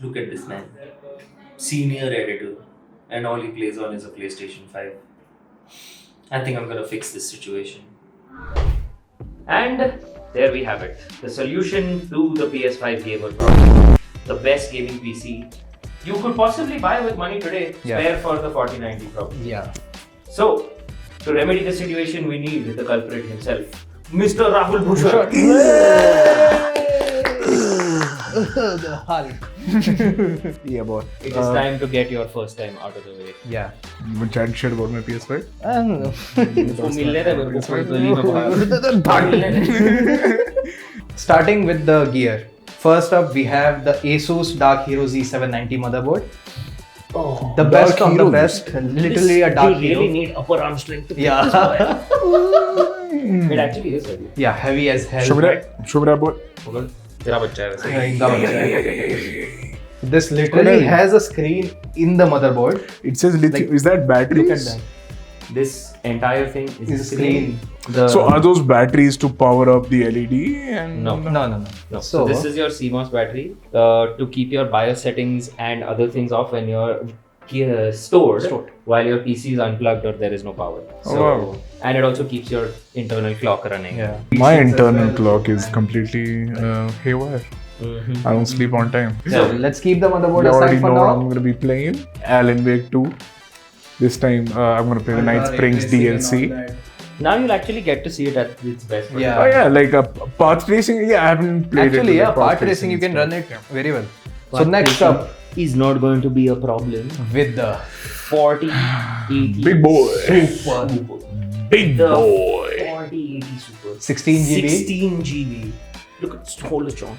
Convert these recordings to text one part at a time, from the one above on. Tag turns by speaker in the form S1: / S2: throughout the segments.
S1: Look at this man. Senior editor. And all he plays on is a PlayStation 5. I think I'm gonna fix this situation. And there we have it. The solution to the PS5 gamer problem. The best gaming PC you could possibly buy with money today. Spare for the 4090 problem.
S2: Yeah.
S1: So, to remedy the situation, we need the culprit himself, Mr. Rahul Bhushar.
S2: The Hulk.
S3: Yeah, boy.
S1: It is time to get your first time out of the way.
S2: Yeah.
S3: I'm chatting shit about my PS5.
S2: I don't know.
S1: उसको मिलने दे मेरे को कोई गली में बाहर।
S2: Starting with the gear. First up, we have the ASUS Dark Hero Z790 motherboard.
S1: Oh,
S2: The best of the best. Literally a Dark
S1: You
S2: Hero.
S1: really need upper arm strength to play
S2: Yeah.
S1: this boy. It actually is heavy.
S2: Yeah, heavy as hell.
S3: Show me that boy.
S1: तेरा बच्चा है वैसे।
S2: This literally has a screen in the motherboard.
S3: It says lithium. Is that batteries?
S2: Look at that.
S1: This entire thing is
S2: Is a screen.
S3: So are those batteries to power up the LED? And
S1: No.
S2: No.
S1: No. So this is your CMOS battery to keep your BIOS settings and other things off when you're stored while your PC is unplugged or there is no power. So,
S3: wow.
S1: And it also keeps your internal clock running.
S2: Yeah.
S3: My internal clock is completely haywire. I don't sleep on time.
S2: So let's keep the motherboard
S3: You already
S2: aside for
S3: know what
S2: now.
S3: I'm going to be playing. Alan Wake 2. This time I'm going to play the Night Springs DLC.
S1: Now you'll actually get to see it at its best.
S2: Yeah.
S3: Oh yeah, like path racing. Yeah, I haven't played it.
S2: Actually,
S3: with
S2: yeah,
S3: the
S2: path racing you can run it very well. So
S1: Path
S2: next
S1: racing
S2: up
S1: is not going to be a problem.
S2: with the
S1: 4080
S3: Big boy.
S1: Super.
S3: Big
S1: The
S3: boy.
S1: 4080 Super.
S2: 16 GB.
S1: 16 GB. Look at this whole chonk.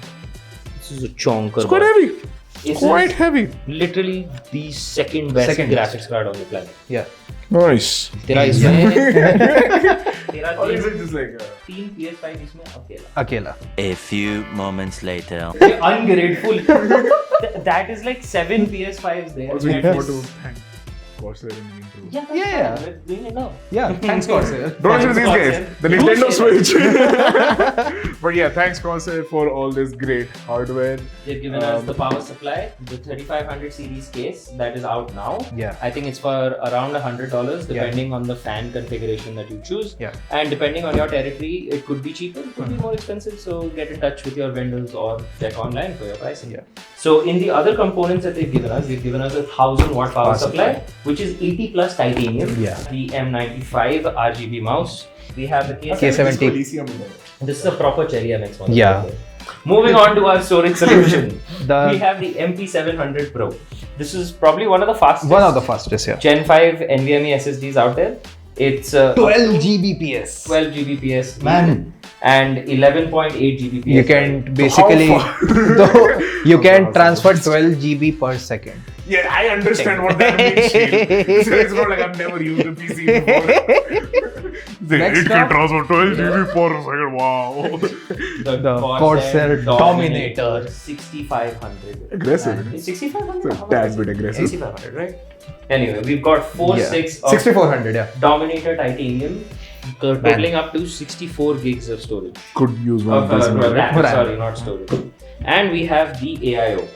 S1: This is a chonker.
S3: It's quite heavy.
S1: This
S3: Quite
S1: is
S3: heavy.
S1: literally the second best
S2: Second
S1: graphics card on the planet.
S2: Yeah.
S3: Nice.
S1: तेरा इसमें तेरा
S3: Or is it just like
S1: तीन PS5 इसमें अकेला.
S2: Akela.
S4: A few moments later.
S1: Ungrateful. That is like 7 PS5s there.
S3: also you
S1: And
S3: want
S1: this-
S3: to thank Corsair in the intro.
S1: Yeah, that's
S2: Yeah.
S1: fine. We're doing it now.
S2: Yeah, thanks Corsair.
S3: Don't mention these
S1: Corsair.
S3: guys. The Nintendo Switch. But yeah, thanks Corsair for all this great hardware.
S1: They've given us the power supply, the 3500 series case that is out now.
S2: Yeah.
S1: I think it's for around $100 depending on the fan configuration that you choose.
S2: Yeah.
S1: And depending on your territory, it could be cheaper, it could be more expensive. So get in touch with your vendors or check online for your pricing.
S2: Yeah.
S1: So in the other components that they've given us a 1000 watt power supply, which is 80 plus titanium.
S2: Yeah.
S1: The M95 RGB mouse. We have the
S2: K70.
S1: This is a proper Cherry MX one.
S2: Yeah.
S1: Moving on to our storage solution.
S2: The
S1: We have the MP700 Pro. This is probably one of the fastest.
S2: one of the fastest, yeah.
S1: Gen 5 NVMe SSDs out there. It's
S2: 12 Gbps.
S1: 12 Gbps
S2: Man.
S1: and 11.8 Gbps.
S2: You can basically you can transfer 12 GB per second.
S3: Yeah, I understand what that means. So it's not like I've never used a PC before.
S2: Next
S3: It can
S2: up-
S3: transfer 12 GB per second. Wow.
S1: the
S2: Corsair Dominator
S1: 6500.
S3: Aggressive.
S1: It's 6500.
S3: It's a tad bit aggressive.
S1: 6500, right? Anyway, we've got 6 of
S2: 6400, yeah.
S1: Dominator titanium, totaling up to 64 gigs of storage.
S3: Could use one
S1: Of
S3: of these.
S1: RAM,
S2: RAM.
S1: sorry, not storage. And we have the AIO.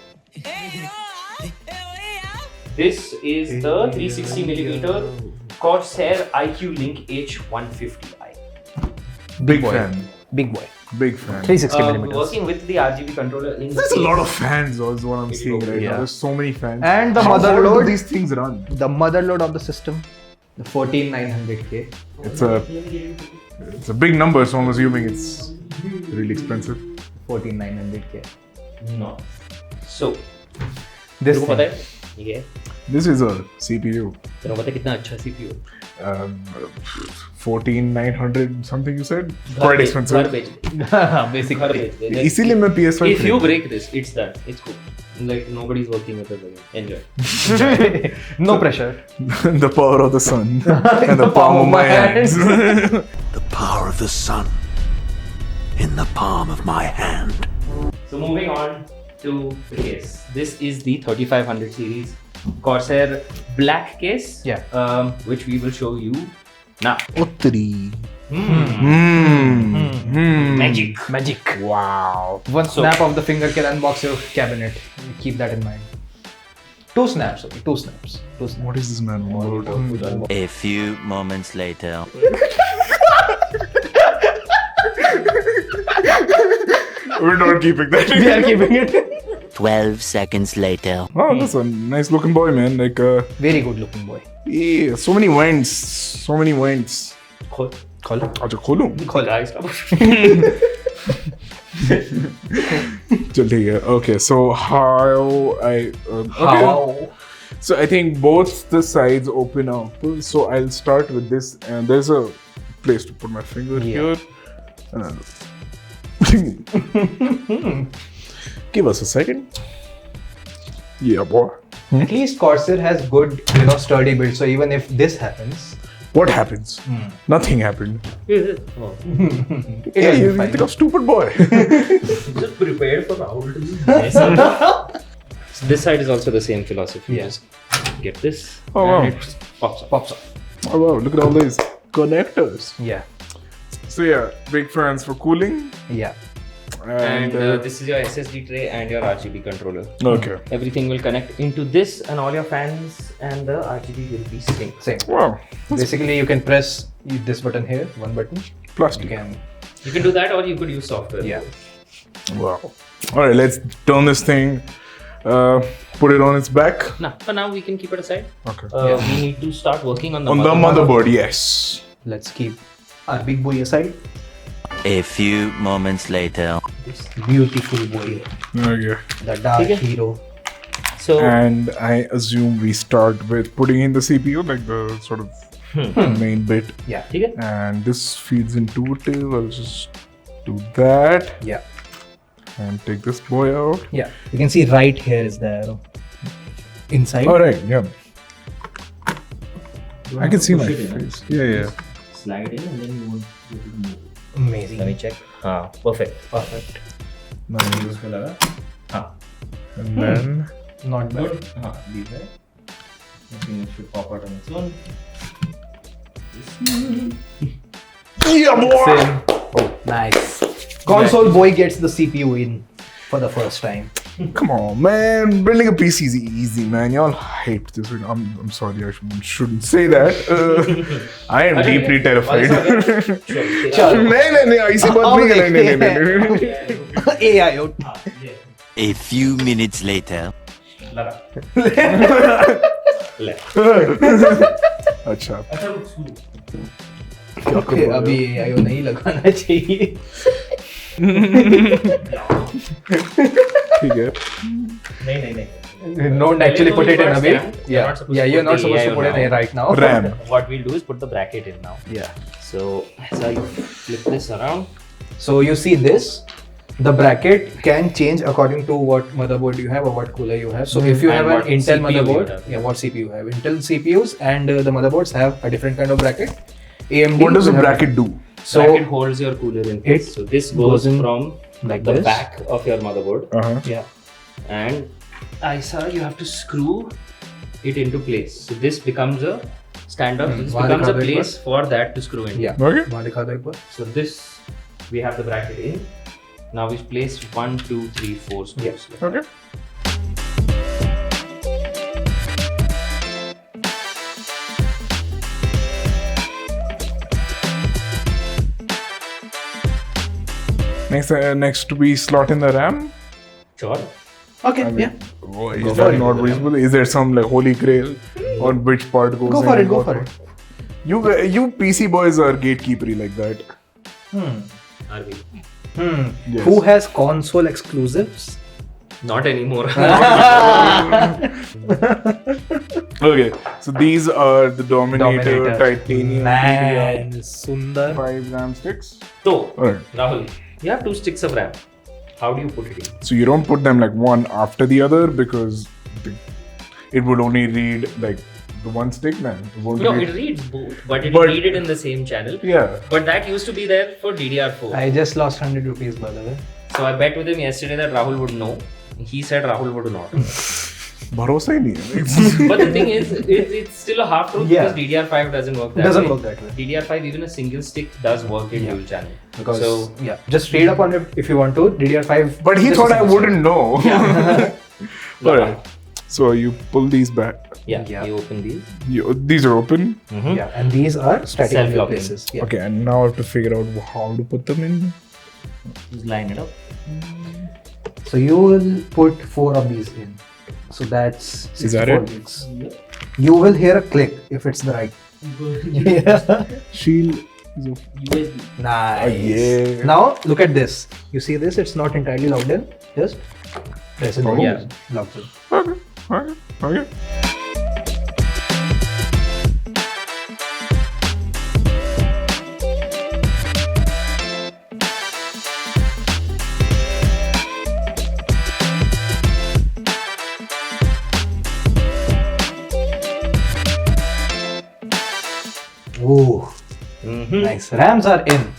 S1: This is the 360mm Corsair iCUE Link H150i.
S3: Big
S2: boy.
S3: fan.
S2: Big boy.
S3: Big fan.
S2: 360 millimeters.
S1: Working with the RGB controller in
S3: There's a lot of fans, is what I'm seeing right
S2: Yeah.
S3: now. There's so many fans.
S2: And the
S3: How hard do
S2: motherload,
S3: these things run?
S2: the motherload of the system, the 14900K.
S3: It's a big number, so I'm assuming it's really expensive.
S2: 14900K.
S1: No. So,
S2: This
S1: तेरे को पता
S2: thing.
S1: है ये है?
S3: This is a CPU.
S1: तेरे को पता है कितना अच्छा CPU है?
S3: 14900 something you said?
S1: घर
S3: Quite
S1: बेच-
S3: expensive.
S1: घर बेच दे, घर
S2: Basically.
S1: बेच दे.
S3: इसीलिए मैं PS5
S1: If you
S3: खरीदा।
S1: break this, it's done. It's cool. Like nobody's working with us again. Enjoy.
S2: No pressure.
S3: The power of the sun and the palm of my hands.
S4: The power of the sun in the palm of my hand.
S1: So moving on to the case. This is the 3500 series Corsair black case.
S2: Yeah.
S1: Which we will show you now.
S3: Uttari.
S1: Magic.
S2: Wow. One snap of the finger can unbox your cabinet. Keep that in mind. 2 snaps. Okay, 2 snaps. 2 snaps.
S3: What is this man about?
S5: A few moments later.
S3: We're not keeping that.
S2: We are keeping it.
S5: 12 seconds later.
S3: Oh, that's a nice looking boy, man. Like,
S2: Very good looking boy.
S3: yeah, so many vents. So many vents.
S2: Kholo.
S3: Acha, kholu.
S1: Guys,
S3: Chal, theek hai. Okay, so how I. Okay.
S2: How?
S3: So I think both the sides open up. So I'll start with this, and there's a place to put my finger here. Give us a second. Yeah, boy.
S2: At least Corsair has good, sturdy build. So even if this happens,
S3: What happens? Nothing happened.
S1: oh.
S3: Yeah, you think I'm stupid boy.
S1: Just prepared for Rahul to mess up. So this side is also the same philosophy.
S2: Yeah.
S1: Just get this
S3: Oh, wow.
S1: and it pops up.
S3: Oh wow, look at all these connectors.
S2: yeah.
S3: So yeah, big fans for cooling.
S2: Yeah.
S1: And this is your SSD tray and your RGB controller.
S3: Okay.
S1: Everything will connect into this, and all your fans and the RGB will be synced.
S2: Same.
S3: Wow.
S2: Basically, you can press this button here, one button. You
S3: Plastic.
S1: You can do that, or you could use software.
S2: Yeah.
S3: Wow. Alright, let's turn this thing, put it on its back.
S1: Now, for now, we can keep it aside.
S3: Okay.
S1: We need to start working on the
S3: On the motherboard, yes.
S2: Let's keep our big boy aside.
S5: A few moments later.
S2: This beautiful boy,
S3: Okay.
S2: the Dark
S1: Okay.
S2: Hero.
S1: So,
S3: And I assume we start with putting in the CPU, like the sort of main bit.
S2: Yeah.
S1: okay.
S3: And this feeds intuitive. I'll just do that
S2: Yeah.
S3: and take this boy out.
S2: Yeah. You can see right here is the arrow. Inside.
S3: Alright, yeah. I can see my face. Yeah.
S1: Slide in, and then you want to move.
S2: Amazing.
S1: Let me check. Perfect.
S2: Perfect.
S3: Nice.
S1: हाँ.
S3: And then
S2: Not bad.
S1: Good. Leave that. I think it should pop out on its own.
S3: yeah, boy.
S2: Same. Oh, nice. Console boy gets the CPU in for the first time.
S3: Come on, man. Building a PC is easy, man. Y'all hate this. I'm sorry, I shouldn't say that. I am deeply terrified. नहीं, ऐसी बात नहीं करना, नहीं.
S2: AI out.
S5: A few minutes later.
S3: अच्छा.
S2: Okay, अभी AI नहीं लगाना चाहिए.
S3: ठीक है.
S1: नहीं.
S2: Don't actually put it in a way.
S1: You're not supposed to
S2: You're
S1: put
S2: not
S1: the
S2: supposed to
S1: AI
S2: put it
S1: now.
S2: in right now.
S3: RAM.
S1: What we'll do is put the bracket in now.
S2: Yeah.
S1: So as I flip this around,
S2: So you see this, the bracket can change according to what motherboard you have or what cooler you have. So if you
S1: And
S2: have an
S1: what
S2: Intel
S1: CPU you
S2: motherboard,
S1: have.
S2: what CPU you have. Intel CPUs and the motherboards have a different kind of bracket. AMD.
S3: What does a
S2: will have-
S3: bracket do?
S2: So
S1: bracket holds your cooler in place.
S2: it
S1: So this
S2: goes
S1: goes
S2: in
S1: from
S2: like
S1: the
S2: this.
S1: back of your motherboard,
S2: Yeah.
S1: and I saw you have to screw it into place. So this becomes a stand-up. This
S2: वहाँ
S1: becomes a
S2: दिखा दो एक
S1: place for that to screw in.
S2: Yeah.
S3: Okay.
S2: वहाँ दिखा दो एक बार.
S1: So this, we have the bracket in. Now we place 1, 2, 3, 4 screws.
S3: Okay. Next we slot in the RAM.
S1: Sure.
S2: Okay.
S3: I mean,
S2: Yeah.
S3: Oh, is
S2: for
S3: that
S2: it.
S3: not visible? Is there some like holy grail on which part goes
S2: Go
S3: in
S2: for it.
S3: and
S2: Go
S3: what
S2: for
S3: part?
S2: it.
S3: You PC boys are gatekeepery like that.
S1: Are we?
S3: Yes.
S2: Who has console exclusives?
S1: Not anymore.
S3: Okay, so these are the Dominator, Titanium
S2: Man, Sundar.
S3: 5 RAM sticks.
S1: So,
S3: Alright,
S1: Rahul, you have 2 sticks of RAM. How do you put it in?
S3: so you don't put them like one after the other because it would only read like the one stick, man. It won't
S1: No,
S3: read.
S1: it reads both, but it
S3: But-
S1: read it in the same channel.
S3: Yeah.
S1: But that used to be there for DDR4.
S2: I just lost 100 rupees by the way.
S1: So I bet with him yesterday that Rahul would know. He said Rahul would not.
S3: भरोसा ही नहीं है.
S1: But the thing is, it's still a half truth
S2: Yeah.
S1: because DDR5 doesn't work that
S2: Doesn't
S1: way.
S2: work that way.
S1: DDR5, even a single stick does work in dual channel.
S2: Because
S1: So,
S2: just read up on it if you want to. DDR5.
S3: But he
S2: just
S3: thought
S2: a
S3: I
S2: single
S3: wouldn't know. Alright. So you pull these back.
S1: yeah,
S2: Yeah.
S1: you open these.
S3: These are open.
S2: stick. Yeah, and these are static in
S1: Self-locking.
S2: places. Yeah.
S3: Okay, and now I have to figure out how to put them in.
S1: Just line it up.
S2: So you will put 4 of these in. So that's 64
S3: Is that it?
S2: gigs. You will hear a click if it's the right. Yeah.
S3: Shield.
S1: USB.
S2: Nice.
S3: Yeah.
S2: Now look at this. You see this? It's not entirely logged in. Just press it.
S1: Yeah.
S2: Logged in.
S3: Okay.
S2: Ooh, nice. RAMs are in.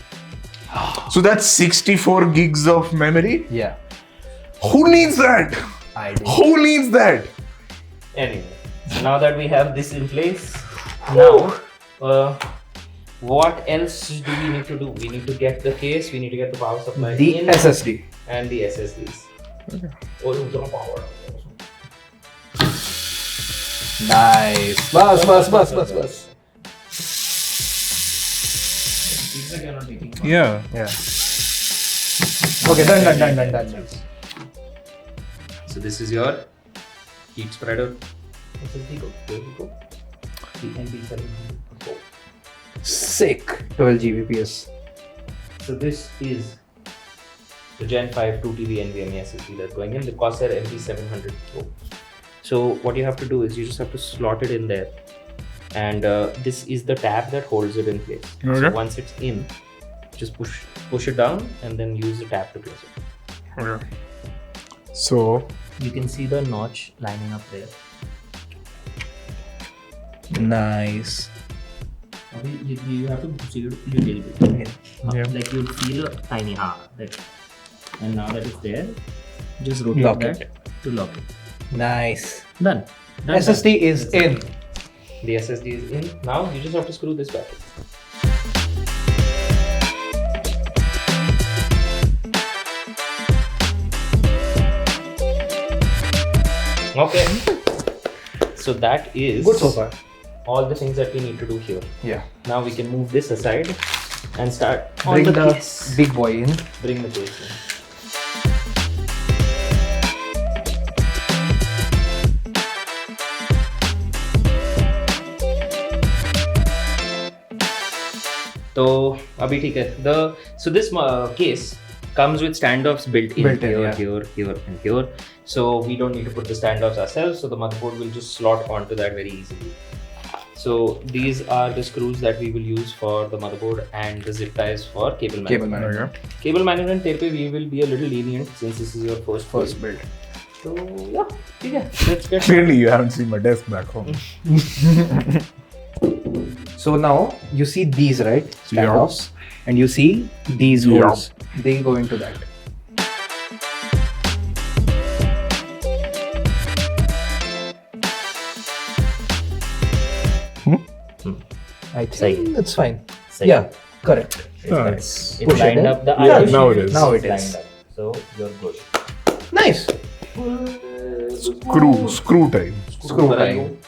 S3: So that's 64 gigs of memory.
S2: Yeah.
S3: Who needs that?
S2: I do.
S3: Who needs that?
S1: Anyway, so now that we have this in place, now what else do we need to do? We need to get the case, we need to get the power supply
S2: The
S1: in,
S2: SSD.
S1: and the SSDs.
S3: Okay.
S1: Oh, the power.
S2: Nice. Bus.
S3: Yeah.
S2: Yeah. Okay, done.
S1: So this is your heat spreader SSD code. There you go. The MP700 Pro.
S2: Sick. 12 Gbps.
S1: So this is the Gen 5 2TB NVMe SSD that's going in the Corsair MP700 Pro. So what you have to do is you just have to slot it in there, and this is the tab that holds it in place.
S3: Okay.
S1: So once it's in, just push it down and then use the tab to close it.
S3: Okay. So
S1: You can see the notch lining up there.
S2: Nice.
S1: You have to see it a little bit.
S3: Yeah.
S1: Like you'll feel a tiny that. And now that it's there, just rotate
S2: Lock
S1: that
S2: it.
S1: to lock it.
S2: Nice.
S1: Done.
S2: SSD is in.
S1: The SSD is in. Now you just have to screw this back. Okay. So that is
S2: Good so far.
S1: all the things that we need to do here.
S2: Yeah.
S1: Now we can move this aside and start on
S2: Bring
S1: the
S2: the
S1: case.
S2: big boy in.
S1: Bring the case in. तो अभी ठीक है. So this case comes with standoffs built in,
S2: yeah.
S1: here and here. So we don't need to put the standoffs ourselves. So the motherboard will just slot onto that very easily. So these are the screws that we will use for the motherboard and the zip ties for cable management.
S3: okay.
S1: Cable management here पे we will be a little lenient since this is your first
S2: build.
S1: So yeah, ठीक है. Let's get
S3: Clearly you haven't seen my desk back home.
S2: So now you see these, right?
S3: Yeah.
S2: Standoffs. And you see these
S3: Yeah.
S2: holes. They go into that. I think
S1: Sahi.
S2: that's fine.
S1: Sahi.
S2: Yeah, correct.
S3: Nice.
S1: It's
S2: Push it
S1: lined
S2: in.
S1: up. The
S2: Yeah,
S1: iron
S3: now it
S1: sheet
S3: is.
S2: Now it
S1: lined
S2: is.
S1: up. So you're good.
S2: Nice.
S3: Screw time.
S2: Screw time.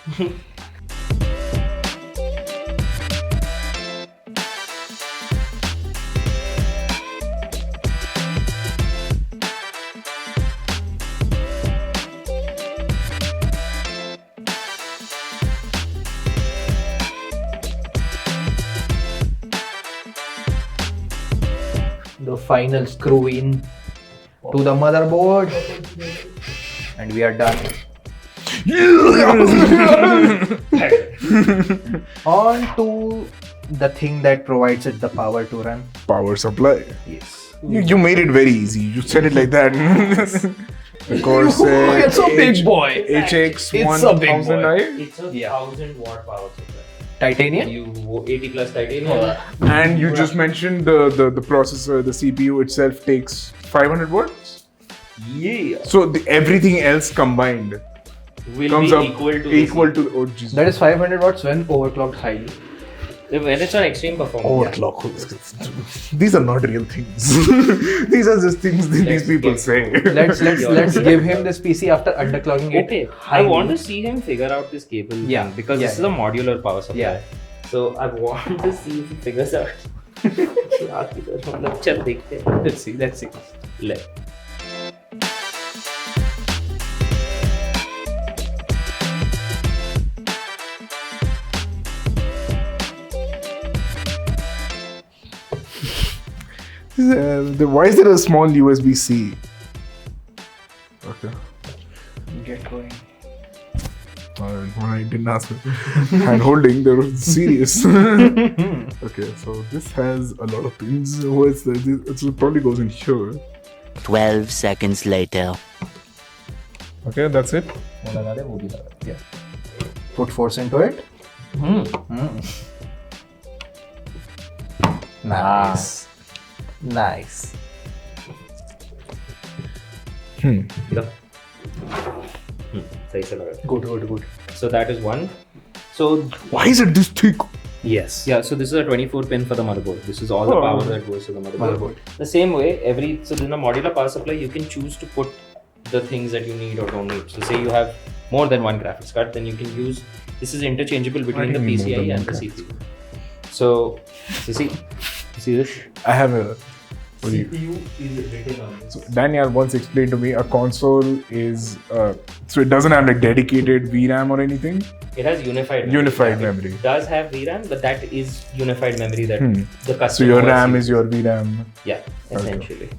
S2: The final screw in to the motherboard, and we are done. On to the thing that provides it the power to run.
S3: Power supply.
S2: Yes.
S3: You made it very easy. You said it like that. The Corsair
S2: It's a big boy.
S3: HX
S2: It's a big
S3: 1000
S2: boy.
S1: It's a
S2: Yeah.
S1: 1000-watt power supply.
S2: Titanium.
S1: You 80 plus titanium.
S3: And you just mentioned the processor, the CPU itself takes 500 watts.
S1: Yeah.
S3: So everything else combined
S1: will
S3: comes
S1: be
S3: up
S1: equal to
S3: oh Jesus.
S2: That is 500 watts when overclocked highly.
S1: when it's on extreme performance.
S3: Overclock. These are not real things. These are just things that these people say.
S2: Let's give him this PC after underclocking it.
S1: Okay, I
S2: highly.
S1: want to see him figure out this cable thing because this is a modular power supply.
S2: Yeah.
S1: So I want to see if he figures out. चल देखते हैं.
S2: Let's see.
S1: ले.
S3: Why is there a small USB-C? Okay.
S2: Get going.
S3: I didn't ask it. Hand holding, they were serious. Okay, so this has a lot of pins. It probably goes in here.
S5: 12 seconds later.
S3: Okay, that's it.
S2: Yeah. Put force into it. Nice. Nice.
S1: सही से लगा.
S2: Good.
S1: So that is one. So
S3: Why is it this thick?
S1: yes, yeah. So this is a 24 pin for the motherboard. This is all the power that goes to the motherboard. The same way, so in a modular power supply, you can choose to put the things that you need or don't need. So say you have more than one graphics card, then you can use. This is interchangeable between the PCI and the CPU. So you see this?
S3: I have a.
S1: CPU is written on this.
S3: So Daniel once explained to me a console is so it doesn't have like dedicated VRAM or anything.
S1: It has unified
S3: memory.
S1: It does have VRAM, but that is unified memory that the customer.
S3: So your RAM
S1: uses.
S3: is your VRAM.
S1: Yeah, essentially.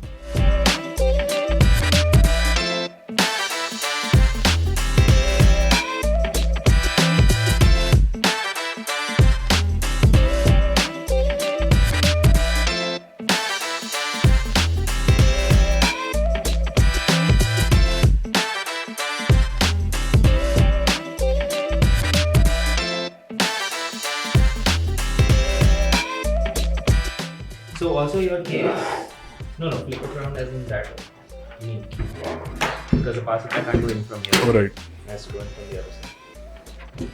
S1: So also your case, no, flip it around as in that way. Because the power supply can't go in from here.
S3: Alright.
S1: It has to go in from the other side.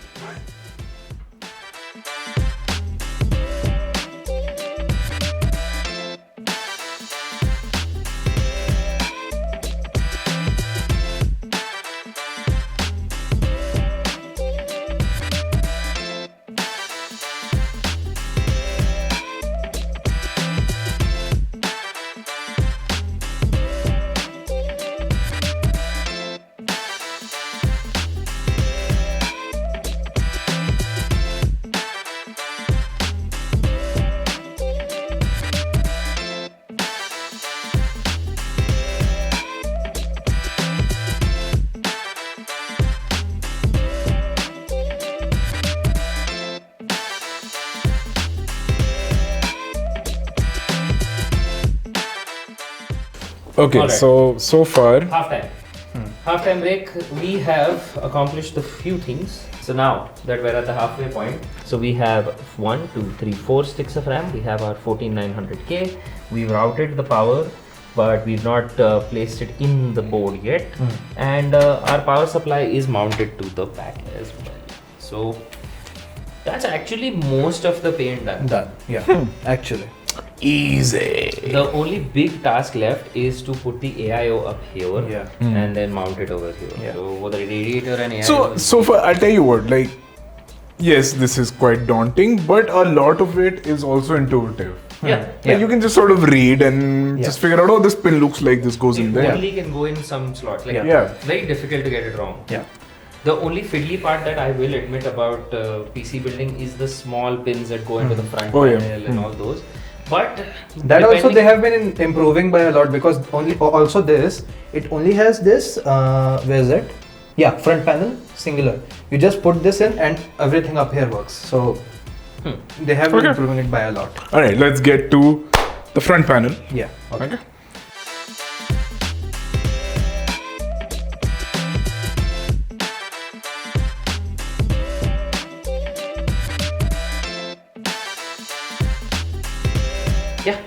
S3: Okay,
S1: Alright.
S3: so far.
S1: Halftime. Halftime break, we have accomplished a few things. So now that we're at the halfway point, so we have 1, 2, 3, 4 sticks of RAM. We have our 14900K. We've routed the power, but we've not placed it in the board yet. And our power supply is mounted to the back as well. So that's actually most of the paint done.
S2: Yeah. Actually.
S3: Easy.
S1: The only big task left is to put the AIO up here and then mount it over here.
S2: Yeah.
S1: So with the radiator and AIO.
S3: So far, I'll tell you what, like, yes, this is quite daunting, but a lot of it is also intuitive.
S1: yeah.
S3: Like you can just sort of read and just figure out, oh, this pin looks like this goes in
S1: It
S3: there.
S1: only can go in some slots. Like
S3: Yeah.
S1: very difficult to get it wrong.
S2: Yeah.
S1: The only fiddly part that I will admit about PC building is the small pins that go into the front panel and all those. But
S2: that also they have been improving by a lot, because also this, it only has this where is it? Yeah, front panel singular. You just put this in and everything up here works. So they have been improving it by a lot.
S3: Alright, let's get to the front panel.
S2: Yeah.
S3: Okay.
S1: yeah,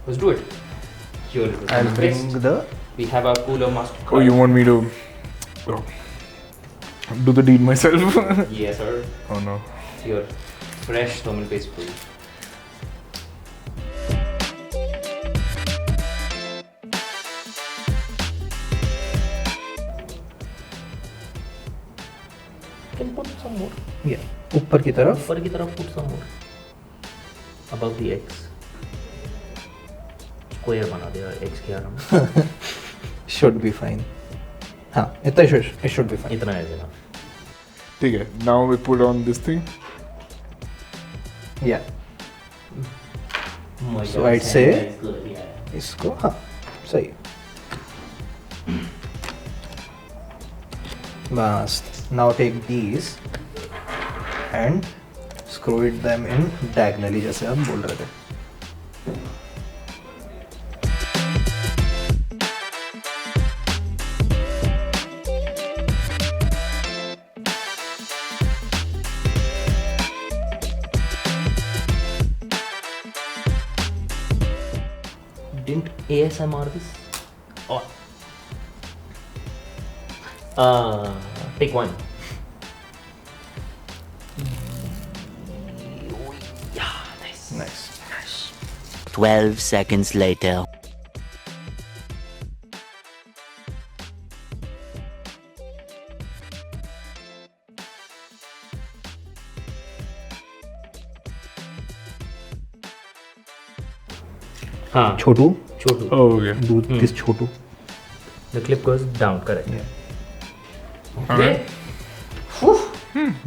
S1: let's do it. Here it is.
S2: I'll bring the.
S1: We have our cooler master.
S3: Oh, you want me to? Oh. do the deed myself.
S1: Yes, sir.
S3: Oh no.
S1: Your fresh thermal paste for you. Can put some more.
S2: Yeah. ऊपर की तरफ.
S1: ऊपर की तरफ put some more. Above the X. Square बना दिया X के आराम.
S2: Should be fine. हाँ, इतना it should be fine.
S1: इतना है enough.
S3: ठीक है. Now we put on this thing.
S2: Yeah.
S1: Oh my
S2: So
S1: God,
S2: I'd say
S1: sanitize कर दिया है.
S2: इसको हाँ सही. बस. Now take these and screw it them in diagonally जैसे आप बोल रहे थे.
S1: Didn't ASMR this? Oh. Pick one. Yeah, nice.
S2: Nice.
S5: 12 seconds later.
S1: हाँ.
S2: छोटू.
S3: Oh, okay.
S2: Do this Chhotu.
S1: The clip goes down, correct.
S2: Yeah.
S1: Okay.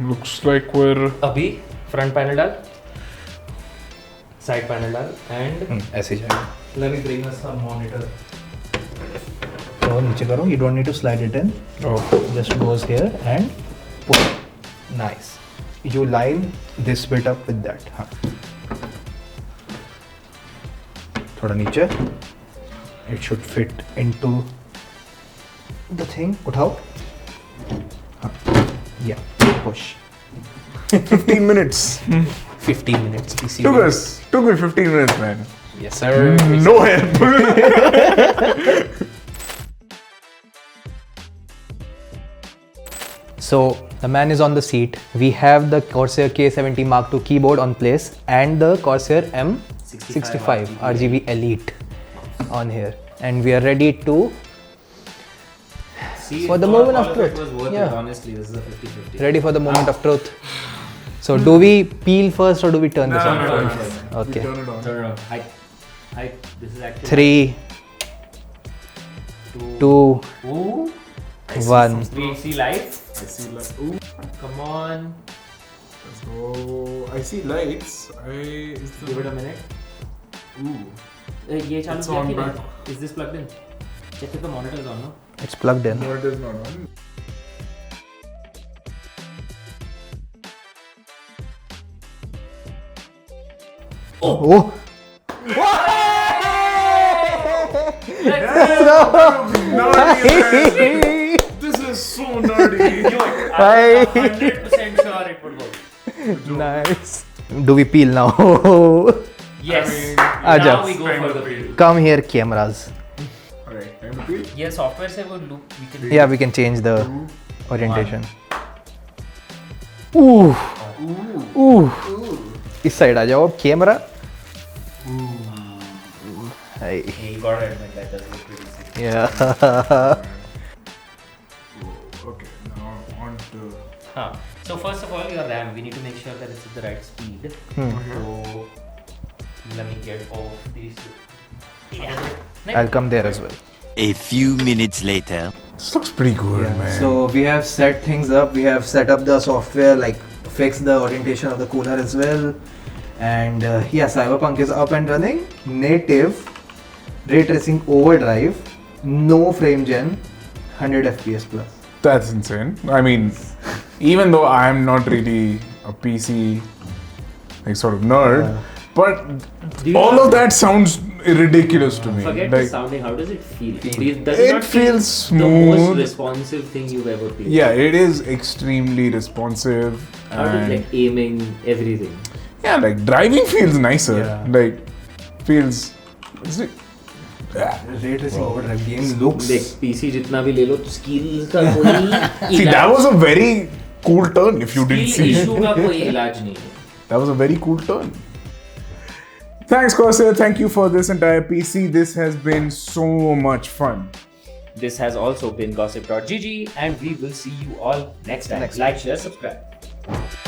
S3: Looks like we're.
S1: अभी front panel डाल, side panel डाल, and
S2: ऐसे जाएगा.
S1: let me bring us some monitor.
S2: और नीचे करो. You don't need to slide it in.
S3: Oh.
S2: Just goes here and pull. Nice. You line this bit up with that. हाँ. थोड़ा नीचे. It should fit into the thing. उठाओ. हाँ. Yeah. Push.
S3: 15 minutes.
S2: 15 minutes. Easy.
S3: Took me 15 minutes, man.
S2: Yes, sir.
S3: No help.
S2: So the man is on the seat. We have the Corsair K70 Mark II keyboard on place and the Corsair M65 RGB Elite on here, and we are ready to.
S1: See,
S2: For the
S1: all
S2: moment of
S1: it
S2: truth.
S1: was worth
S2: Yeah.
S1: it, honestly, this is a 50-50.
S2: Ready for the moment of truth. So do we peel first or do we turn this on
S3: no,
S2: first?
S3: no.
S2: Okay.
S3: Turn it on.
S1: Turn it on. This is actually
S2: 3, 2,
S1: Ooh.
S2: 1.
S1: We see lights.
S3: I see lights. Ooh,
S1: Come on.
S3: let's go. I see lights.
S1: Give it a minute.
S3: Ooh.
S1: ये चालू
S3: It's
S1: किया
S3: on
S1: कि
S3: back.
S1: नहीं? Is this plugged in? Check if the monitor is on, no?
S2: It's plugged in.
S3: No, it is not on.
S2: Oh!
S3: This is so nerdy.
S1: I'm 100% sure it would work.
S2: Nice. Do we peel now?
S1: Yes.
S2: Aja.
S1: Now we go for the build.
S2: Come here, cameras.
S3: Alright, time to peel.
S1: ये software से वो loop we can.
S2: Yeah, we can change the orientation. Ooh. Ooh. इस side आ जाओ अब camera. Hey.
S1: You gotta admit that does look pretty sick.
S2: Yeah.
S3: Okay, now on to.
S1: Huh. So first of all, your RAM, we need to make sure that it's at the right speed. So let me get off these. Yeah.
S2: I'll come there as well.
S5: A few minutes later.
S3: This looks pretty good, man.
S2: So we have set things up. We have set up the software, like fixed the orientation of the cooler as well. And yeah, Cyberpunk is up and running. Native ray tracing overdrive, no frame gen, 100 FPS plus.
S3: That's insane. I mean, even though I'm not really a PC like sort of nerd, but
S1: you
S3: all
S1: know-
S3: of that sounds ridiculous to me.
S1: Forget the
S3: Like,
S1: sounding. How does it feel?
S2: Feel.
S1: Does
S3: it
S1: not feel
S3: feels
S1: the most
S3: smooth.
S1: responsive thing you've ever played.
S3: Yeah, it is extremely responsive.
S1: How does
S3: And
S1: like aiming, everything?
S3: yeah, like driving feels nicer.
S2: Yeah.
S3: Like feels.
S2: ray tracing overdrive game looks.
S1: देख PC जितना भी ले लो skill का कोई
S3: See, that was a very cool turn if you didn't see.
S1: Issue का कोई इलाज नहीं है.
S3: That was a very cool turn. Thanks, Corsair. Thank you for this entire PC. This has been so much fun.
S1: This has also been gossip.gg and we will see you all next time. Like, share, subscribe.